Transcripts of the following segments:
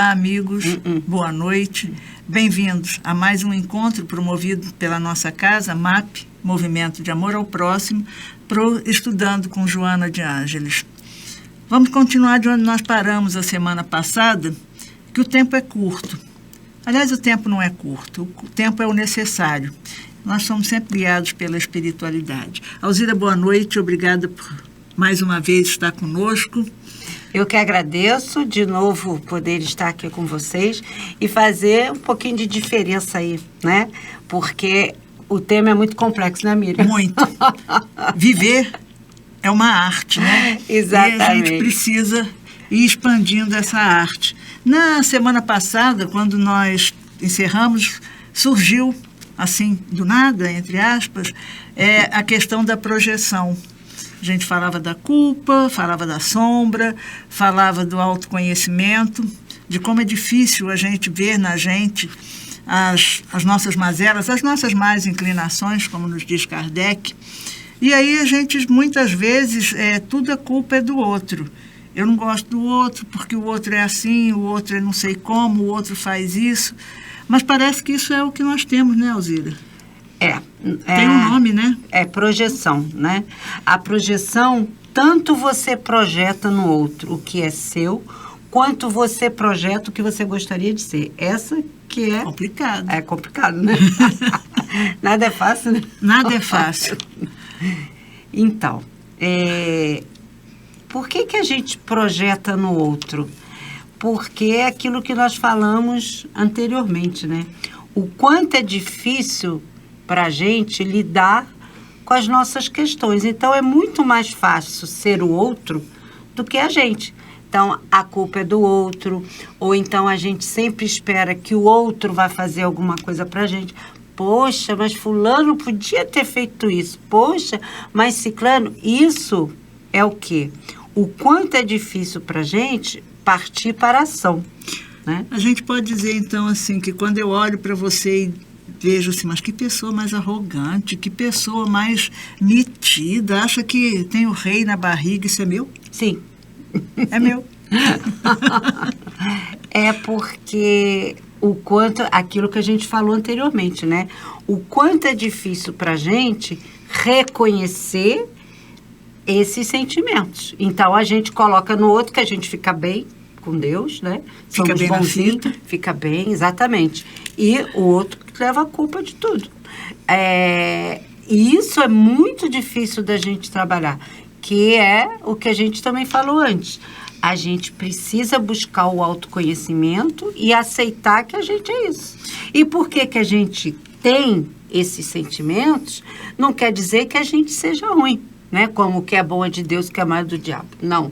Olá, amigos. Boa noite. Bem-vindos a mais um encontro promovido pela nossa casa, MAP, Movimento de Amor ao Próximo, estudando com Joana de Ângeles. Vamos continuar de onde nós paramos a semana passada, que o tempo é curto. Aliás, o tempo não é curto, o tempo é o necessário. Nós somos sempre guiados pela espiritualidade. Alzira, boa noite. Obrigada por mais uma vez estar conosco. Eu que agradeço de novo poder estar aqui com vocês e fazer um pouquinho de diferença aí, né? Porque o tema é muito complexo, né, Miriam? Muito. Viver é uma arte, né? Exatamente. E a gente precisa ir expandindo essa arte. Na semana passada, quando nós encerramos, surgiu, assim, do nada, entre aspas, a questão da projeção. A gente falava da culpa, falava da sombra, falava do autoconhecimento, de como é difícil a gente ver na gente as nossas mazelas, as nossas más inclinações, como nos diz Kardec. E aí a gente, muitas vezes, tudo a culpa é do outro. Eu não gosto do outro porque o outro é assim, o outro é não sei como, o outro faz isso. Mas parece que isso é o que nós temos, né, Alzira? Tem um nome, né? É projeção, né? A projeção, tanto você projeta no outro o que é seu, quanto você projeta o que você gostaria de ser. Essa que é... Complicado. É complicado, né? Nada é fácil, né? Nada é fácil. Então, por que a gente projeta no outro? Porque é aquilo que nós falamos anteriormente, né? O quanto é difícil para a gente lidar com as nossas questões. Então, é muito mais fácil ser o outro do que a gente. Então, a culpa é do outro, ou então a gente sempre espera que o outro vai fazer alguma coisa para a gente. Poxa, mas fulano podia ter feito isso. Poxa, mas ciclano, isso é o quê? O quanto é difícil para a gente partir para a ação, né? A gente pode dizer, então, assim, que quando eu olho para você e vejo assim, mas que pessoa mais arrogante, que pessoa mais metida, acha que tem o rei na barriga, isso é meu? Sim. É meu. É porque o quanto, aquilo que a gente falou anteriormente, né? O quanto é difícil para a gente reconhecer esses sentimentos. Então, a gente coloca no outro que a gente fica bem com Deus, né? Fica bem na fita. Fica bem, exatamente. E o outro que leva a culpa de tudo. E isso é muito difícil da gente trabalhar, que é o que a gente também falou antes. A gente precisa buscar o autoconhecimento e aceitar que a gente é isso. E por que a gente tem esses sentimentos, não quer dizer que a gente seja ruim, né? Como o que é bom é de Deus, o que é mal é do diabo. Não.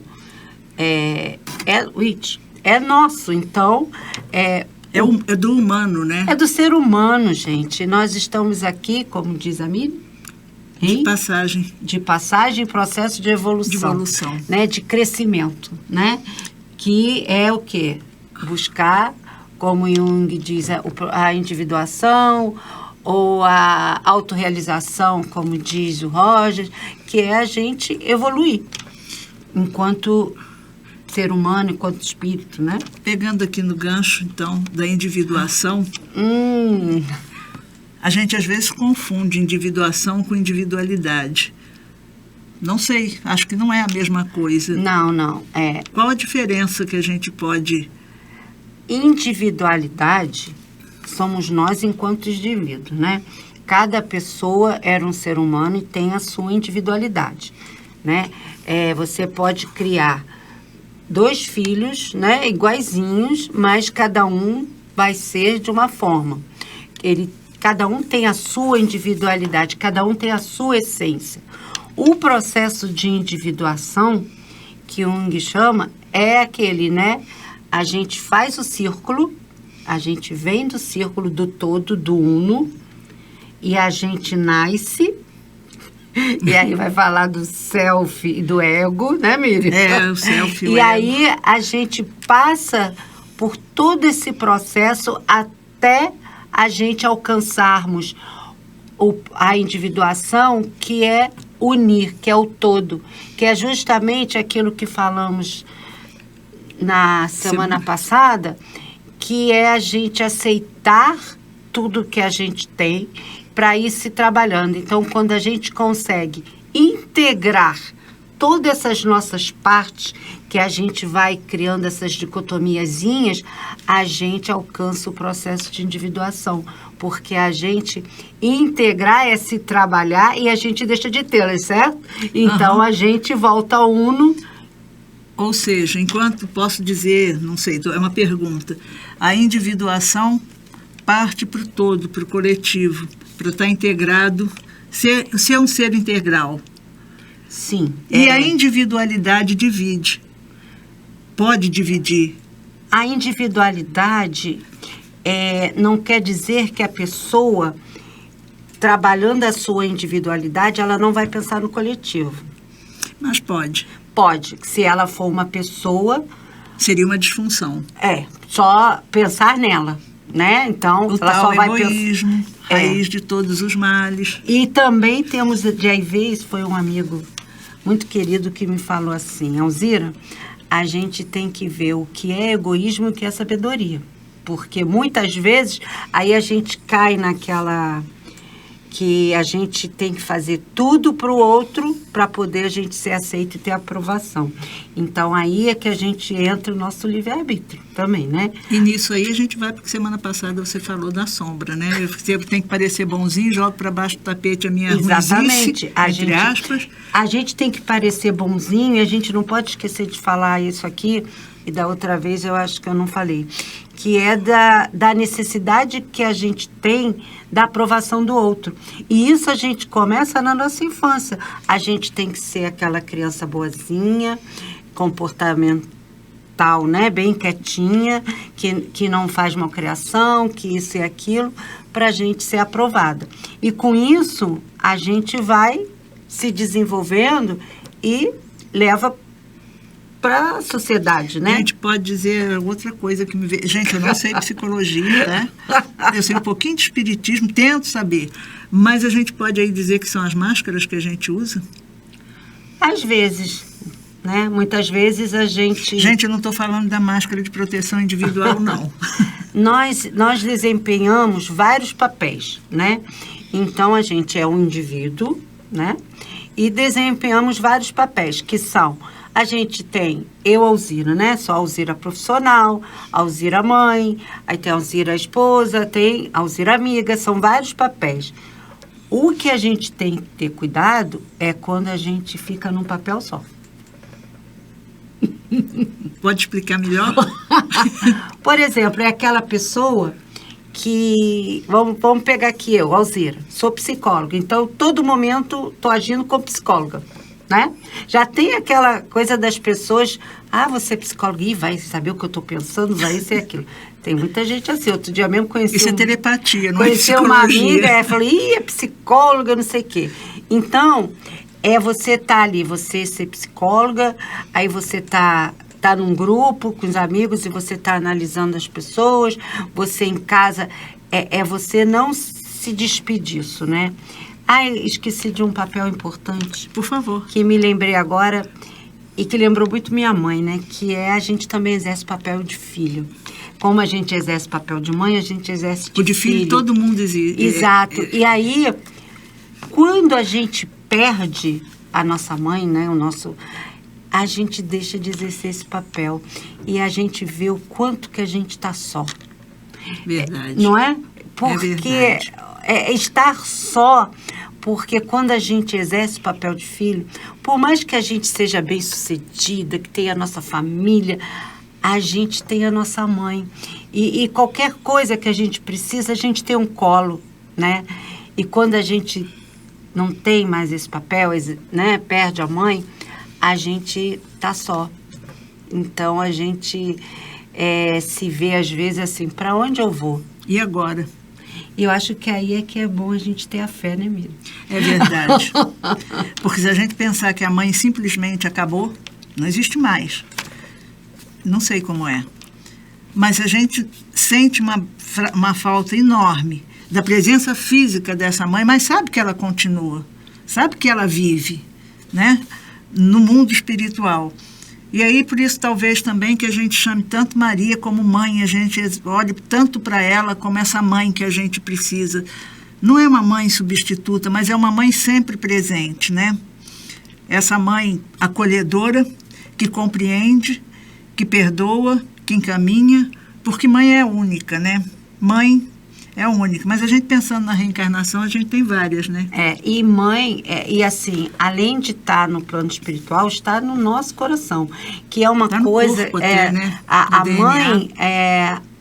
É nosso, então... É do humano, né? É do ser humano, gente. Nós estamos aqui, como diz a Miriam, de passagem. De passagem, processo de evolução. De evolução. Né? De crescimento, né? Que é o quê? Buscar, como Jung diz, a individuação ou a autorrealização, como diz o Rogers, que é a gente evoluir enquanto ser humano, enquanto espírito, né? Pegando aqui no gancho, então, da individuação, a gente às vezes confunde individuação com individualidade. Não sei, acho que não é a mesma coisa. Não. Qual a diferença que a gente pode... Individualidade somos nós enquanto indivíduos, né? Cada pessoa era um ser humano e tem a sua individualidade, né? Você pode criar 2 filhos, né, iguaizinhos, mas cada um vai ser de uma forma. Cada um tem a sua individualidade, cada um tem a sua essência. O processo de individuação, que Jung chama, é aquele, né? A gente faz o círculo, a gente vem do círculo do todo, do uno, e a gente nasce... E aí vai falar do self e do ego, né, Miriam? O self e o ego. E aí a gente passa por todo esse processo até a gente alcançarmos a individuação, que é unir, que é o todo, que é justamente aquilo que falamos na semana passada, que é a gente aceitar tudo que a gente tem para ir se trabalhando. Então, quando a gente consegue integrar todas essas nossas partes, que a gente vai criando essas dicotomiazinhas, a gente alcança o processo de individuação. Porque a gente integrar é se trabalhar e a gente deixa de tê-las, certo? Então, a gente volta ao uno. Ou seja, enquanto posso dizer, não sei, é uma pergunta, a individuação parte para o todo, para o coletivo, para estar integrado, ser um ser integral. Sim. E a individualidade divide. Pode dividir. A individualidade não quer dizer que a pessoa, trabalhando a sua individualidade, ela não vai pensar no coletivo. Mas pode. Pode. Se ela for uma pessoa... Seria uma disfunção. Só pensar nela, né? Então, o ela tal só vai egoísmo, raiz de todos os males. E também temos, de vez, foi um amigo muito querido que me falou assim, Alzira, a gente tem que ver o que é egoísmo e o que é sabedoria. Porque muitas vezes, aí a gente cai naquela... que a gente tem que fazer tudo para o outro para poder a gente ser aceito e ter aprovação. Então, aí é que a gente entra no nosso livre-arbítrio também, né? E nisso aí a gente vai, porque semana passada você falou da sombra, né? Você tem que parecer bonzinho, jogo para baixo do tapete a minha Exatamente. ruizice, entre aspas. A gente tem que parecer bonzinho e a gente não pode esquecer de falar isso aqui, e da outra vez eu acho que eu não falei, que é da necessidade que a gente tem da aprovação do outro. E isso a gente começa na nossa infância. A gente tem que ser aquela criança boazinha, comportamental, né? Bem quietinha, que não faz malcriação, que isso e aquilo, para a gente ser aprovada. E com isso, a gente vai se desenvolvendo e leva para a sociedade, né? A gente pode dizer outra coisa que me vê. Gente, eu não sei psicologia, né? Eu sei um pouquinho de espiritismo, tento saber. Mas a gente pode aí dizer que são as máscaras que a gente usa? Às vezes, né? Muitas vezes a gente... Gente, eu não estou falando da máscara de proteção individual, não. Nós desempenhamos vários papéis, né? Então, a gente é um indivíduo, né? E desempenhamos vários papéis, que são... A gente tem Alzira, né? Só Alzira profissional, Alzira mãe, aí tem Alzira esposa, tem Alzira amiga, são vários papéis. O que a gente tem que ter cuidado é quando a gente fica num papel só. Pode explicar melhor? Por exemplo, é aquela pessoa que... Vamos pegar aqui eu, Alzira, sou psicóloga, então todo momento estou agindo como psicóloga. Né? Já tem aquela coisa das pessoas, você é psicóloga, vai saber o que eu estou pensando, vai isso e aquilo. Tem muita gente assim, outro dia mesmo conheci... Isso é telepatia, não é psicologia. Conheci uma amiga, falou, é psicóloga, não sei o quê. Então, você tá ali, você ser psicóloga, aí você tá num grupo com os amigos e você tá analisando as pessoas, você em casa, você não se despedir disso, né? Esqueci de um papel importante. Por favor. Que me lembrei agora e que lembrou muito minha mãe, né? Que a gente também exerce papel de filho. Como a gente exerce papel de mãe, a gente exerce de filho. Todo mundo existe. Exato. E aí, quando a gente perde a nossa mãe, né? A gente deixa de exercer esse papel. E a gente vê o quanto que a gente está só. Verdade. Não é? Porque... É verdade. Estar só, porque quando a gente exerce o papel de filho, por mais que a gente seja bem-sucedida, que tenha a nossa família, a gente tem a nossa mãe. E qualquer coisa que a gente precisa, a gente tem um colo, né? E quando a gente não tem mais esse papel, né, perde a mãe, a gente tá só. Então, a gente se vê, às vezes, assim, para onde eu vou? E agora? E eu acho que aí é que é bom a gente ter a fé, né, Miriam? É verdade. Porque se a gente pensar que a mãe simplesmente acabou, não existe mais. Não sei como é. Mas a gente sente uma falta enorme da presença física dessa mãe, mas sabe que ela continua, sabe que ela vive, né? No mundo espiritual. E aí, por isso, talvez também que a gente chame tanto Maria como mãe, a gente olhe tanto para ela como essa mãe que a gente precisa. Não é uma mãe substituta, mas é uma mãe sempre presente, né? Essa mãe acolhedora, que compreende, que perdoa, que encaminha, porque mãe é única, né? Mãe é única. Mas a gente pensando na reencarnação, a gente tem várias, né? E mãe, e assim, além de estar no plano espiritual, está no nosso coração, que é uma tá coisa... no corpo até, né? A DNA. mãe,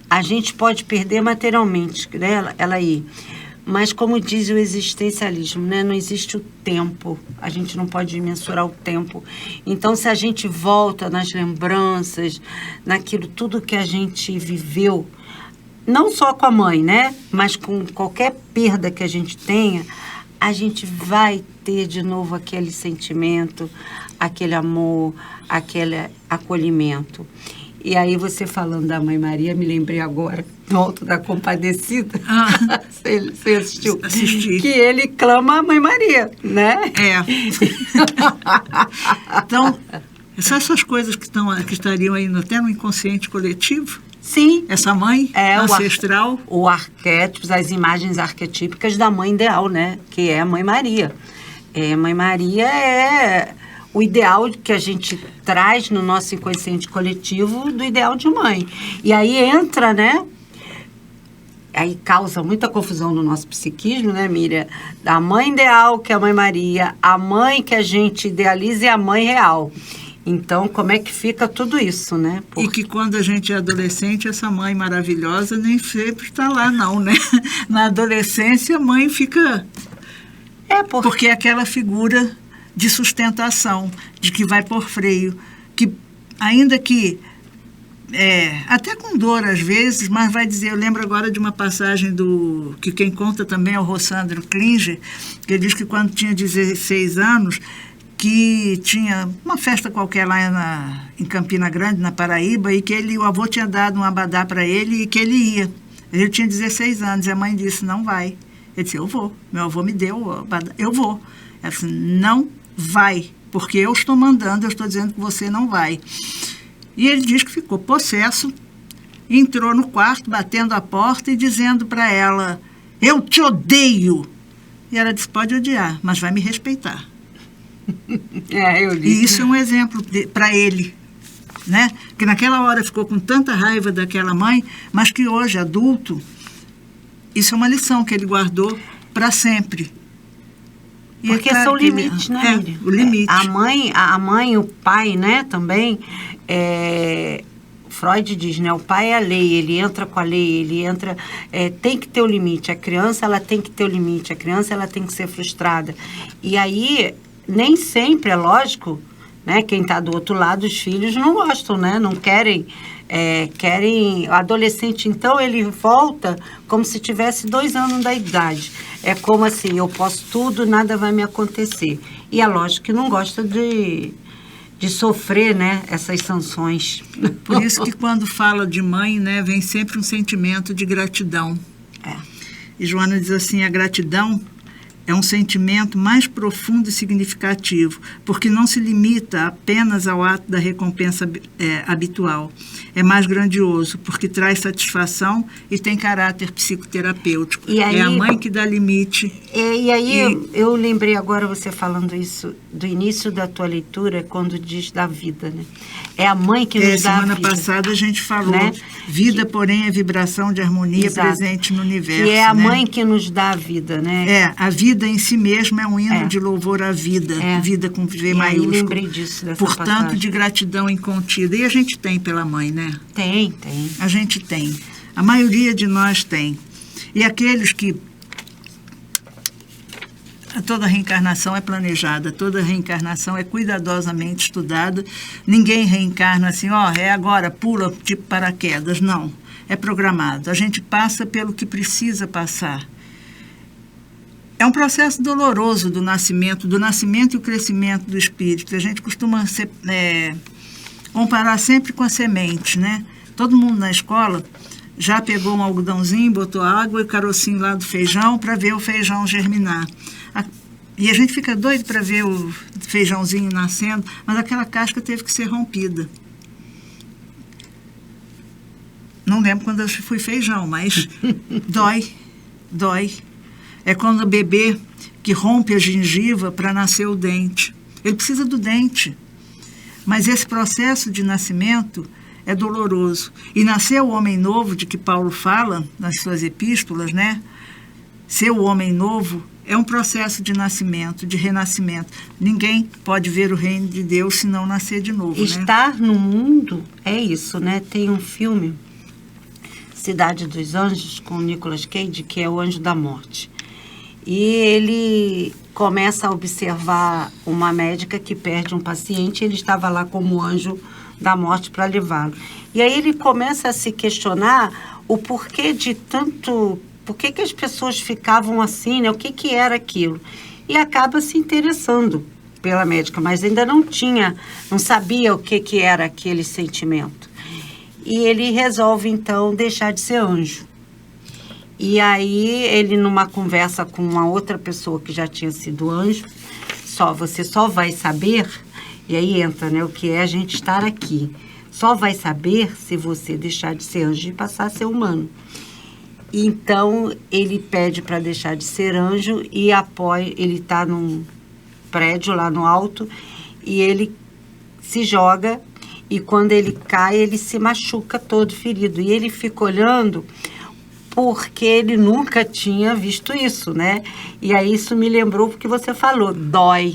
a gente pode perder materialmente, né? Ela aí. Mas, como diz o existencialismo, né? Não existe o tempo. A gente não pode mensurar o tempo. Então, se a gente volta nas lembranças, naquilo tudo que a gente viveu, não só com a mãe, né? Mas com qualquer perda que a gente tenha, a gente vai ter de novo aquele sentimento, aquele amor, aquele acolhimento. E aí, você falando da Mãe Maria, me lembrei agora do Alto da Compadecida. Você assistiu? Assisti. Que ele clama a Mãe Maria, né? Então, essas coisas que estariam aí até no inconsciente coletivo? Sim. Essa mãe ancestral? O arquétipo, as imagens arquetípicas da mãe ideal, né? Que é a Mãe Maria. Mãe Maria é o ideal que a gente traz no nosso inconsciente coletivo do ideal de mãe. E aí entra, né? Aí causa muita confusão no nosso psiquismo, né, Miriam? Da mãe ideal, que é a Mãe Maria, a mãe que a gente idealiza é a mãe real. Então, como é que fica tudo isso, né? E que quando a gente é adolescente, essa mãe maravilhosa nem sempre está lá, não, né? Na adolescência, a mãe fica... Porque é aquela figura de sustentação, de que vai por freio, que ainda que, até com dor às vezes, mas vai dizer, eu lembro agora de uma passagem que quem conta também é o Rossandro Klinger, que ele diz que quando tinha 16 anos, que tinha uma festa qualquer lá em Campina Grande, na Paraíba, e que o avô tinha dado um abadá para ele e que ele ia. Ele tinha 16 anos e a mãe disse, não vai. Ele disse, eu vou. Meu avô me deu o abadá, eu vou. Ela disse, não vai, porque eu estou mandando, eu estou dizendo que você não vai. E ele diz que ficou possesso, entrou no quarto, batendo a porta e dizendo para ela, eu te odeio. E ela disse, pode odiar, mas vai me respeitar. Eu li. E isso é um exemplo para ele, né? Que naquela hora ficou com tanta raiva daquela mãe, mas que hoje, adulto, isso é uma lição que ele guardou para sempre. E porque são limites, né, Miriam? O limite. A mãe, o pai, né, também, Freud diz, né, o pai é a lei, ele entra com a lei, ele entra, tem que ter o limite, a criança, ela tem que ter o limite, a criança, ela tem que ser frustrada. E aí, nem sempre, é lógico, né, quem está do outro lado, os filhos não gostam, né, não querem, o adolescente, então, ele volta como se tivesse 2 anos da idade. É como assim, eu posso tudo, nada vai me acontecer. E é lógico que não gosta de sofrer, né, essas sanções. Por isso que quando fala de mãe, né, vem sempre um sentimento de gratidão. E Joana diz assim, a gratidão é um sentimento mais profundo e significativo, porque não se limita apenas ao ato da recompensa habitual. É mais grandioso, porque traz satisfação e tem caráter psicoterapêutico. E aí, é a mãe que dá limite. E aí, eu lembrei agora você falando isso, do início da tua leitura, quando diz da vida, né? É a mãe que nos dá a vida. Semana passada a gente falou, né? Vida, porém, é vibração de harmonia. Exato. Presente no universo. Que é a mãe que nos dá a vida, né? A vida em si mesma é um hino de louvor à vida. Vida com V maiúsculo. Eu lembrei disso, dessa Portanto, passagem. De gratidão incontida. E a gente tem pela mãe, né? Tem. A gente tem. A maioria de nós tem. E aqueles que... Toda reencarnação é planejada, toda reencarnação é cuidadosamente estudada. Ninguém reencarna assim, é agora, pula, tipo paraquedas. Não, é programado. A gente passa pelo que precisa passar. É um processo doloroso do nascimento e o crescimento do espírito. A gente costuma comparar sempre com a semente, né? Todo mundo na escola já pegou um algodãozinho, botou água e carocinho lá do feijão para ver o feijão germinar. E a gente fica doido para ver o feijãozinho nascendo, mas aquela casca teve que ser rompida. Não lembro quando eu fui feijão, mas dói. É quando o bebê que rompe a gengiva para nascer o dente. Ele precisa do dente. Mas esse processo de nascimento é doloroso. E nascer o homem novo, de que Paulo fala nas suas epístolas, né? Ser o homem novo é um processo de nascimento, de renascimento. Ninguém pode ver o reino de Deus se não nascer de novo, Estar no mundo é isso, né? Tem um filme, Cidade dos Anjos, com o Nicolas Cage, que é o Anjo da Morte. E ele começa a observar uma médica que perde um paciente, ele estava lá como anjo da morte para levá-lo. E aí ele começa a se questionar o porquê de tanto... Por que as pessoas ficavam assim, né? O que era aquilo? E acaba se interessando pela médica, mas ainda não sabia o que era aquele sentimento. E ele resolve, então, deixar de ser anjo. E aí, ele, numa conversa com uma outra pessoa que já tinha sido anjo, você só vai saber, e aí entra, né, o que é a gente estar aqui. Só vai saber se você deixar de ser anjo e passar a ser humano. Então, ele pede para deixar de ser anjo e ele está num prédio lá no alto e ele se joga e quando ele cai, ele se machuca todo ferido. E ele fica olhando porque ele nunca tinha visto isso, né? E aí isso me lembrou porque você falou, dói.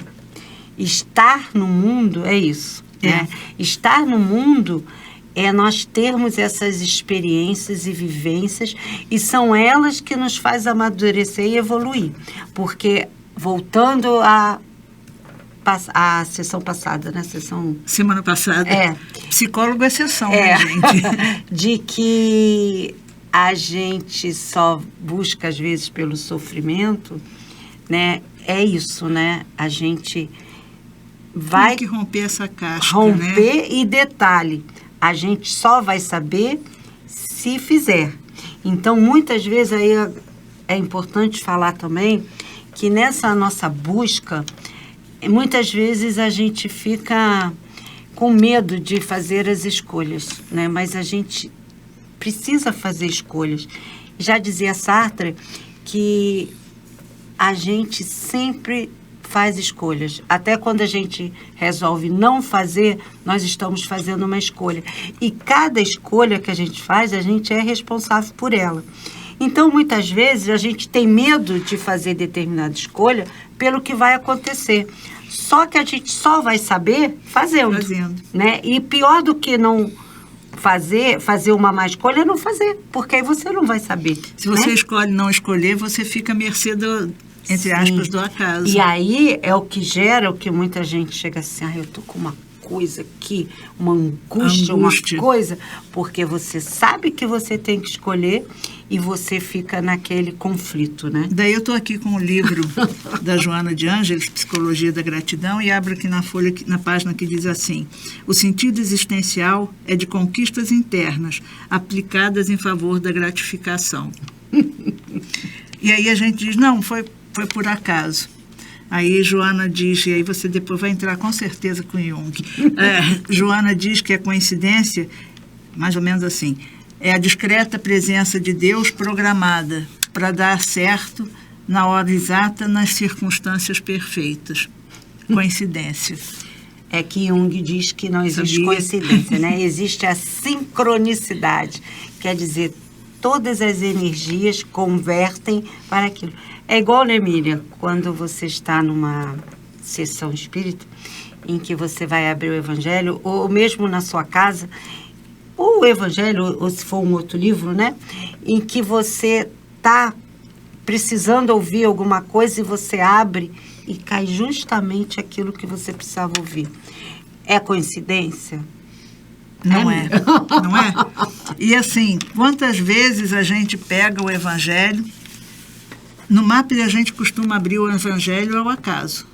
Estar no mundo é isso, né? Estar no mundo é nós termos essas experiências e vivências e são elas que nos faz amadurecer e evoluir. Porque, voltando à sessão passada, né? Semana passada. Psicólogo é exceção, né, gente? De que a gente só busca, às vezes, pelo sofrimento, né? É isso, né? A gente vai... Tem que romper essa casca, romper, né? E detalhe, a gente só vai saber se fizer. Então, muitas vezes, aí é importante falar também que nessa nossa busca, muitas vezes a gente fica com medo de fazer as escolhas, né? Mas a gente precisa fazer escolhas. Já dizia Sartre que a gente sempre faz escolhas. Até quando a gente resolve não fazer, nós estamos fazendo uma escolha. E cada escolha que a gente faz, a gente é responsável por ela. Então, muitas vezes, a gente tem medo de fazer determinada escolha pelo que vai acontecer. Só que a gente só vai saber fazendo. Né? E pior do que não fazer uma má escolha é não fazer, porque aí você não vai saber. Se você escolhe não escolher, você fica à mercê entre aspas, do acaso. E aí é o que gera, o que muita gente chega assim, eu tô com uma coisa aqui, uma angústia, uma coisa, porque você sabe que você tem que escolher e você fica naquele conflito, né? Daí eu tô aqui com o livro da Joana de Ângeles, Psicologia da Gratidão, e abro aqui na folha, na página que diz assim: o sentido existencial é de conquistas internas, aplicadas em favor da gratificação. E aí a gente diz, não, foi por acaso. Aí Joana diz, e aí você depois vai entrar com certeza com Jung. Joana diz que a coincidência, mais ou menos assim, é a discreta presença de Deus programada para dar certo na hora exata, nas circunstâncias perfeitas. Coincidência. É que Jung diz que não existe coincidência, né? Existe a sincronicidade, quer dizer, todas as energias convertem para aquilo. É igual, né, Miriam, quando você está numa sessão espírita, em que você vai abrir o Evangelho, ou mesmo na sua casa, o Evangelho, ou se for um outro livro, né, em que você está precisando ouvir alguma coisa e você abre e cai justamente aquilo que você precisava ouvir. É coincidência? Não é. Não é? E assim, quantas vezes a gente pega o Evangelho, no MAP a gente costuma abrir o Evangelho ao acaso,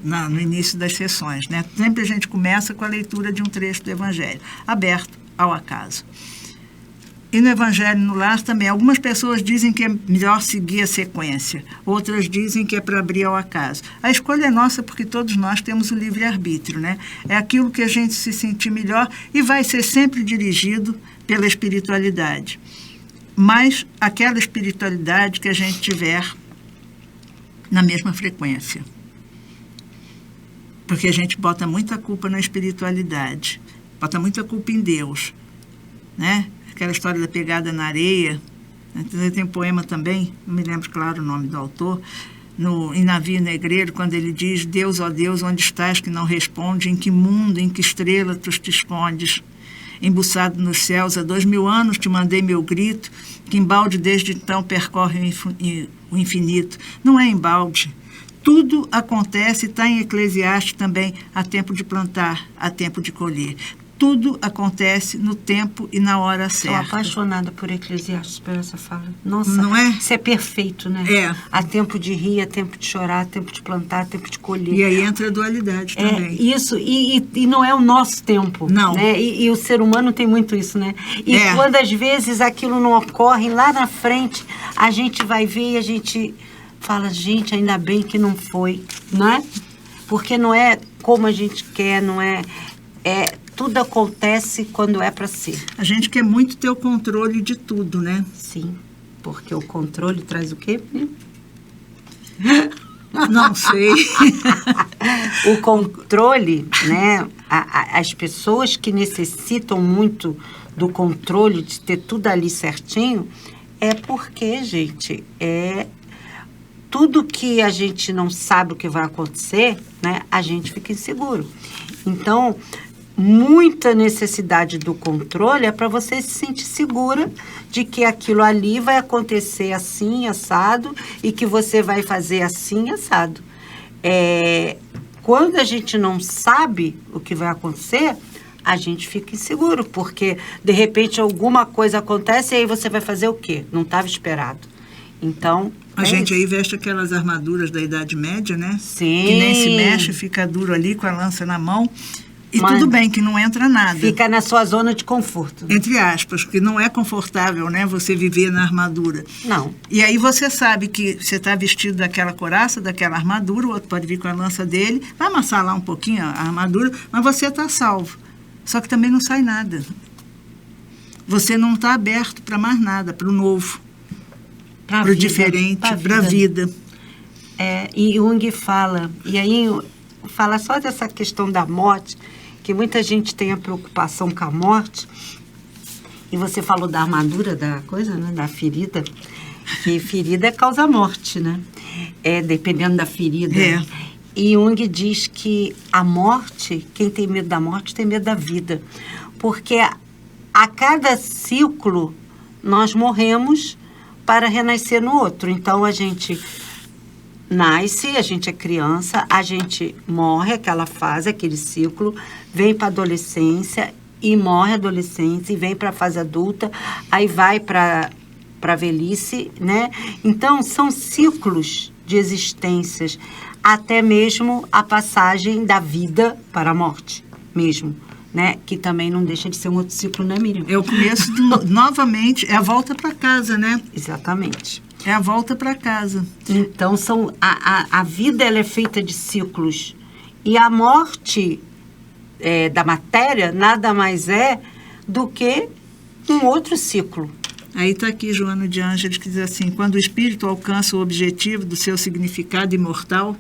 no início das sessões, né? Sempre a gente começa com a leitura de um trecho do Evangelho, aberto ao acaso. E no Evangelho no Lar também, algumas pessoas dizem que é melhor seguir a sequência, outras dizem que é para abrir ao acaso. A escolha é nossa porque todos nós temos o livre-arbítrio, né? É aquilo que a gente se sentir melhor e vai ser sempre dirigido pela espiritualidade. Mas aquela espiritualidade que a gente tiver na mesma frequência. Porque a gente bota muita culpa na espiritualidade, bota muita culpa em Deus, né? Aquela história da pegada na areia. Tem um poema também, não me lembro, claro, o nome do autor, em Navio Negreiro, quando ele diz: Deus, ó Deus, onde estás que não responde? Em que mundo, em que estrela tu te escondes? Embuçado nos céus, há 2000 anos te mandei meu grito, que embalde desde então percorre o infinito. Não é embalde. Tudo acontece, está em Eclesiastes também, há tempo de plantar, há tempo de colher. Tudo acontece no tempo e na hora certa. Estou apaixonada por Eclesiastes, por essa fala. Nossa, não é? Isso é perfeito, né? É. Há tempo de rir, há tempo de chorar, há tempo de plantar, há tempo de colher. E aí entra a dualidade também. Isso, e não é o nosso tempo. Não. Né? E o ser humano tem muito isso, né? E quando às vezes aquilo não ocorre, lá na frente, a gente vai ver e a gente fala, gente, ainda bem que não foi, né? Porque não é como a gente quer, não é... Tudo acontece quando é para ser. A gente quer muito ter o controle de tudo, né? Sim, porque o controle traz o quê? Não sei. O controle, né? As pessoas que necessitam muito do controle, de ter tudo ali certinho, é porque, gente, tudo que a gente não sabe o que vai acontecer, né? A gente fica inseguro. Então, muita necessidade do controle é para você se sentir segura de que aquilo ali vai acontecer assim, assado, e que você vai fazer assim, assado. Quando a gente não sabe o que vai acontecer, a gente fica inseguro, porque de repente alguma coisa acontece e aí você vai fazer o quê? Não estava esperado. Então, a gente aí veste aquelas armaduras da Idade Média, né? Sim. Que nem se mexe, fica duro ali com a lança na mão. E tudo bem que não entra nada. Fica na sua zona de conforto. Entre aspas, que não é confortável, né? Você viver na armadura. Não. E aí você sabe que você está vestido daquela couraça, daquela armadura, o outro pode vir com a lança dele, vai amassar lá um pouquinho a armadura, mas você está salvo. Só que também não sai nada. Você não está aberto para mais nada, para o novo, para o diferente, para a vida. E Jung fala, e aí fala só dessa questão da morte, que muita gente tem a preocupação com a morte, e você falou da armadura da coisa, né, da ferida, que ferida causa morte, né? Dependendo da ferida. E Jung diz que a morte, quem tem medo da morte tem medo da vida, porque a cada ciclo nós morremos para renascer no outro. Então a gente nasce, a gente é criança, a gente morre, aquela fase, aquele ciclo, vem para a adolescência e morre a adolescência e vem para a fase adulta, aí vai para a velhice, né? Então, são ciclos de existências, até mesmo a passagem da vida para a morte, mesmo, né? Que também não deixa de ser um outro ciclo, né, Miriam? É o começo, novamente, é a volta para casa, né? Exatamente. É a volta para casa. Então, a vida ela é feita de ciclos. E a morte da matéria nada mais é do que um outro ciclo. Aí está aqui Joana de Ângeles, que diz assim: quando o espírito alcança o objetivo do seu significado imortal,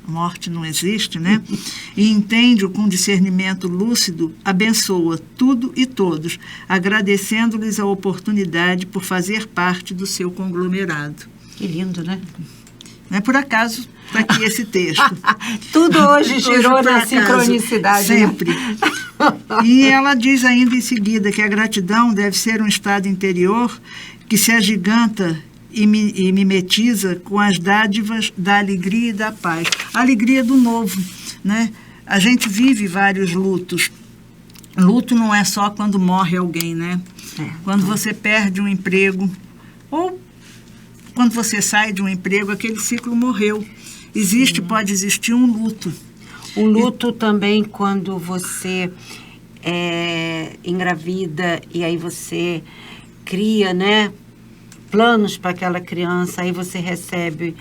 a morte não existe, né? E entende-o com discernimento lúcido, abençoa tudo e todos, agradecendo-lhes a oportunidade por fazer parte do seu conglomerado. Que lindo, né? Não é por acaso está aqui esse texto. Tudo hoje girou na sincronicidade. Sempre. Né? E ela diz ainda em seguida que a gratidão deve ser um estado interior que se agiganta e mimetiza com as dádivas da alegria e da paz. A alegria do novo, né? A gente vive vários lutos. Luto não é só quando morre alguém, né? Quando você perde um emprego, ou quando você sai de um emprego, aquele ciclo morreu. Pode existir um luto. Um luto também quando você engravida e aí você cria, né, planos para aquela criança, aí você recebe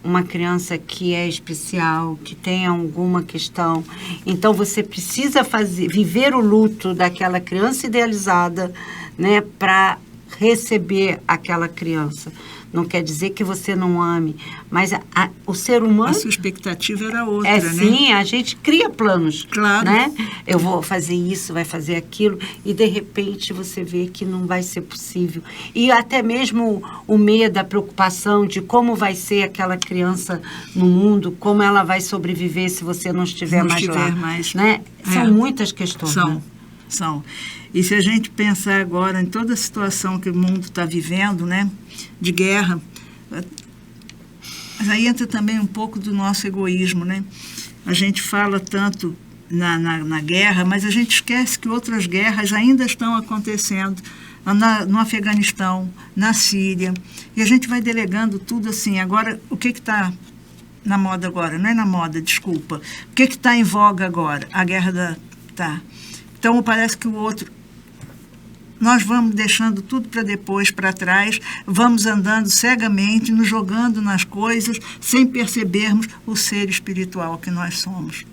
uma criança que é especial, que tem alguma questão. Então, você precisa viver o luto daquela criança idealizada, né, para receber aquela criança. Não quer dizer que você não ame, mas o ser humano... A sua expectativa era outra, né? Sim, a gente cria planos, claro, né? Eu vou fazer isso, vai fazer aquilo, e de repente você vê que não vai ser possível. E até mesmo o medo, a preocupação de como vai ser aquela criança no mundo, como ela vai sobreviver se você não estiver mais lá. Né? São muitas questões. São. E se a gente pensar agora em toda a situação que o mundo está vivendo, né, de guerra, mas aí entra também um pouco do nosso egoísmo, né? A gente fala tanto na guerra, mas a gente esquece que outras guerras ainda estão acontecendo no Afeganistão, na Síria, e a gente vai delegando tudo assim. Agora, o que está na moda agora? Não é na moda, desculpa. O que está em voga agora? A guerra Tá. Então, parece que o outro... Nós vamos deixando tudo para depois, para trás, vamos andando cegamente, nos jogando nas coisas, sem percebermos o ser espiritual que nós somos.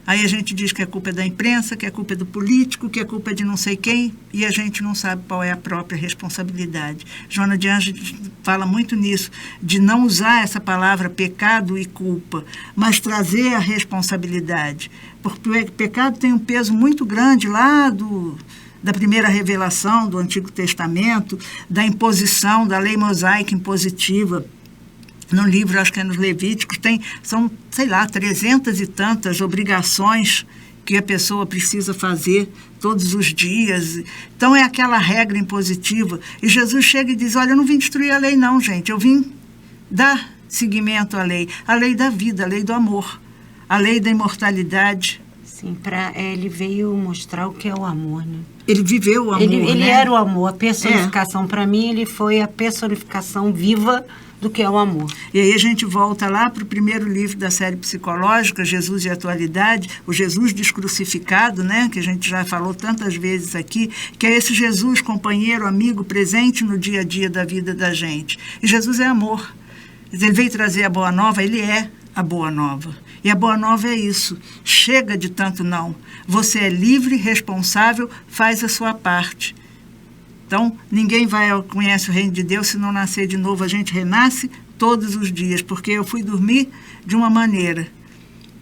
Aí a gente diz que a culpa é da imprensa, que a culpa é do político, que a culpa é de não sei quem, e a gente não sabe qual é a própria responsabilidade. Joana de Ângeles fala muito nisso, de não usar essa palavra pecado e culpa, mas trazer a responsabilidade. Porque o pecado tem um peso muito grande lá da primeira revelação do Antigo Testamento, da imposição, da lei mosaica impositiva. No livro, acho que é nos Levíticos, são, sei lá, 300 e tantas obrigações que a pessoa precisa fazer todos os dias. Então, é aquela regra impositiva. E Jesus chega e diz, olha, eu não vim destruir a lei não, gente. Eu vim dar seguimento à lei da vida, a lei do amor, a lei da imortalidade. Sim, ele veio mostrar o que é o amor, né? Ele viveu o amor, ele era o amor, a personificação. Para mim, ele foi a personificação viva do que é o amor. E aí a gente volta lá para o primeiro livro da série psicológica, Jesus e a Atualidade, o Jesus descrucificado, né, que a gente já falou tantas vezes aqui, que é esse Jesus companheiro, amigo, presente no dia a dia da vida da gente. E Jesus é amor. Ele veio trazer a boa nova, ele é a boa nova. E a boa nova é isso, chega de tanto não. Você é livre, responsável, faz a sua parte. Então, ninguém conhece o reino de Deus se não nascer de novo. A gente renasce todos os dias, porque eu fui dormir de uma maneira.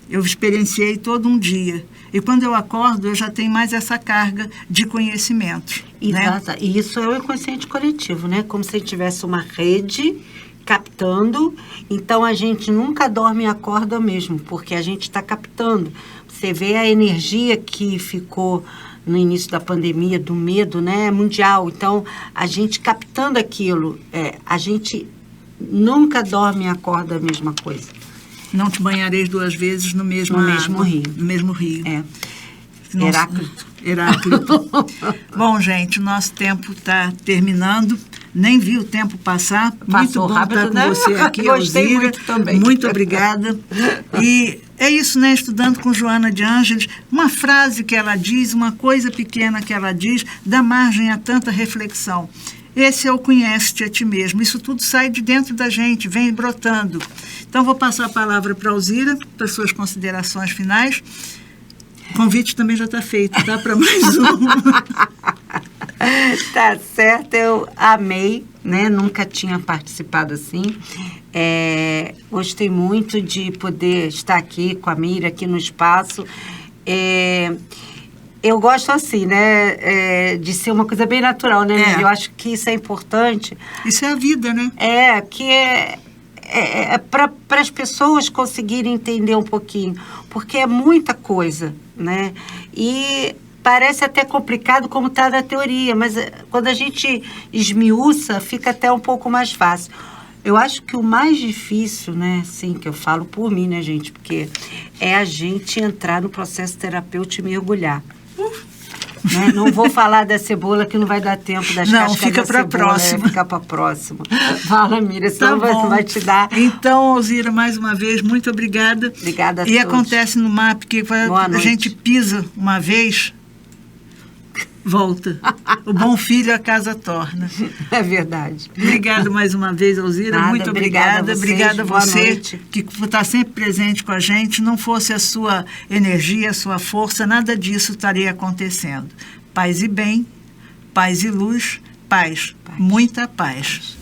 Eu experienciei todo um dia. E quando eu acordo, eu já tenho mais essa carga de conhecimento. Né? E isso é o inconsciente coletivo, né? Como se tivesse uma rede captando. Então, a gente nunca dorme e acorda mesmo, porque a gente está captando. Você vê a energia que ficou no início da pandemia, do medo, né, mundial. Então, a gente captando aquilo, a gente nunca dorme e acorda a mesma coisa. Não te banhareis 2 vezes no mesmo rio. No mesmo rio. Heráclito. Bom, gente, o nosso tempo está terminando. Nem vi o tempo passar. Passou muito bom rápido, estar com né? você aqui, Gostei Alzira. muito também. Muito obrigada. E é isso, né? Estudando com Joana de Ângeles, uma frase que ela diz, uma coisa pequena que ela diz, dá margem a tanta reflexão. Esse é o conhece-te a ti mesmo. Isso tudo sai de dentro da gente, vem brotando. Então, vou passar a palavra para a Alzira, para suas considerações finais. O convite também já está feito, tá? Para mais um. Tá certo, eu amei, né? Nunca tinha participado assim. Gostei muito de poder estar aqui com a Mira, aqui no espaço. Eu gosto assim, né? De ser uma coisa bem natural, né, Mira? Eu acho que isso é importante. Isso é a vida, né? Para as pessoas conseguirem entender um pouquinho, porque é muita coisa, né? E parece até complicado como está na teoria, mas quando a gente esmiuça, fica até um pouco mais fácil. Eu acho que o mais difícil, né, assim, que eu falo por mim, né, gente, porque é a gente entrar no processo terapêutico e mergulhar. Né? Não vou falar da cebola, que não vai dar tempo das cascas fica para a próxima. Fica para a próxima. Fala, Mira, senão vai te dar. Então, Alzira, mais uma vez, muito obrigada. Obrigada a todos. E acontece no MAP que a gente pisa uma vez, volta. O bom filho a casa torna. É verdade. Obrigada mais uma vez, Alzira. Nada, Muito obrigada. Obrigada a boa você noite. que está sempre presente com a gente. Não fosse a sua energia, a sua força, nada disso estaria acontecendo. Paz e bem, paz e luz, paz. Muita paz.